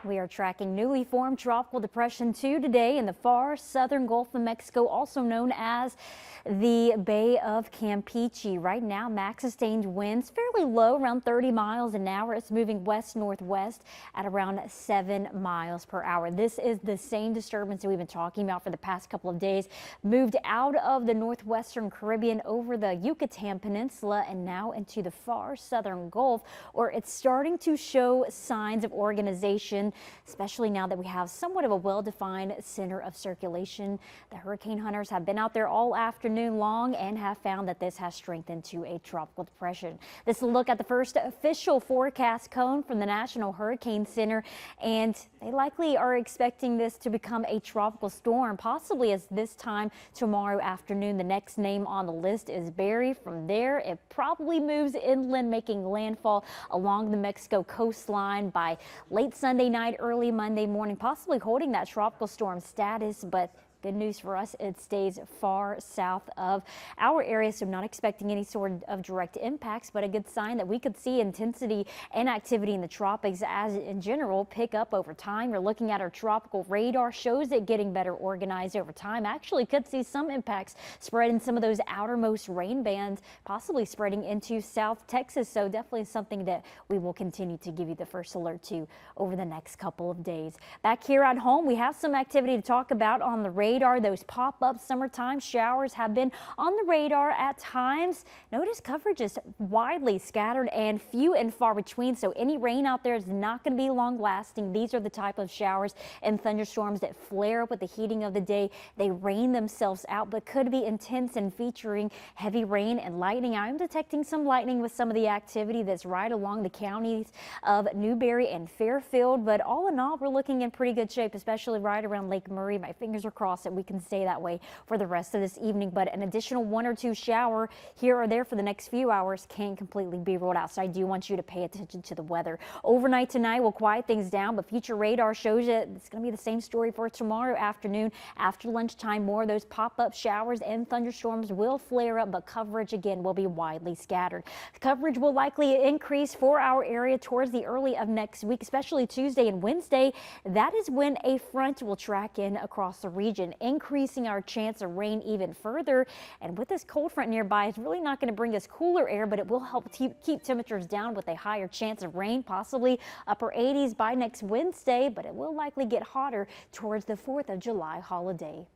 We are tracking newly formed Tropical Depression 2 today in the far southern Gulf of Mexico, also known as the Bay of Campeche. Right now, max sustained winds fairly low, around 30 miles an hour. It's moving west-northwest at around 7 miles per hour. This is the same disturbance that we've been talking about for the past couple of days. Moved out of the northwestern Caribbean over the Yucatan Peninsula and now into the far southern Gulf, where it's starting to show signs of organization, especially now that we have somewhat of a well-defined center of circulation. The hurricane hunters have been out there all afternoon long and have found that this has strengthened to a tropical depression. This is a look at the first official forecast cone from the National Hurricane Center, and they likely are expecting this to become a tropical storm, possibly as this time tomorrow afternoon. The next name on the list is Barry. From there, it probably moves inland, making landfall along the Mexico coastline by late Sunday night, early Monday morning, possibly holding that tropical storm status. But good news for us, it stays far south of our area, so not expecting any sort of direct impacts, but a good sign that we could see intensity and activity in the tropics as in general pick up over time. We're looking at our tropical radar, shows it getting better organized over time. Actually could see some impacts spread in some of those outermost rain bands, possibly spreading into South Texas. So definitely something that we will continue to give you the first alert to over the next couple of days. Back here at home, we have some activity to talk about on the radar. Those pop-up summertime showers have been on the radar at times. Notice coverage is widely scattered and few and far between, so any rain out there is not going to be long lasting. These are the type of showers and thunderstorms that flare up with the heating of the day. They rain themselves out, but could be intense and featuring heavy rain and lightning. I'm detecting some lightning with some of the activity that's right along the counties of Newberry and Fairfield, but all in all, we're looking in pretty good shape, especially right around Lake Murray. My fingers are crossed that we can stay that way for the rest of this evening, but an additional one or two shower here or there for the next few hours can't completely be ruled out. So I do want you to pay attention to the weather. Overnight tonight will quiet things down, but future radar shows you it's going to be the same story for tomorrow afternoon. After lunchtime, more of those pop-up showers and thunderstorms will flare up, but coverage again will be widely scattered. Coverage will likely increase for our area towards the early of next week, especially Tuesday and Wednesday. That is when a front will track in across the region, increasing our chance of rain even further. And with this cold front nearby, it's really not going to bring us cooler air, but it will help keep temperatures down with a higher chance of rain, possibly upper 80s by next Wednesday, but it will likely get hotter towards the 4th of July holiday.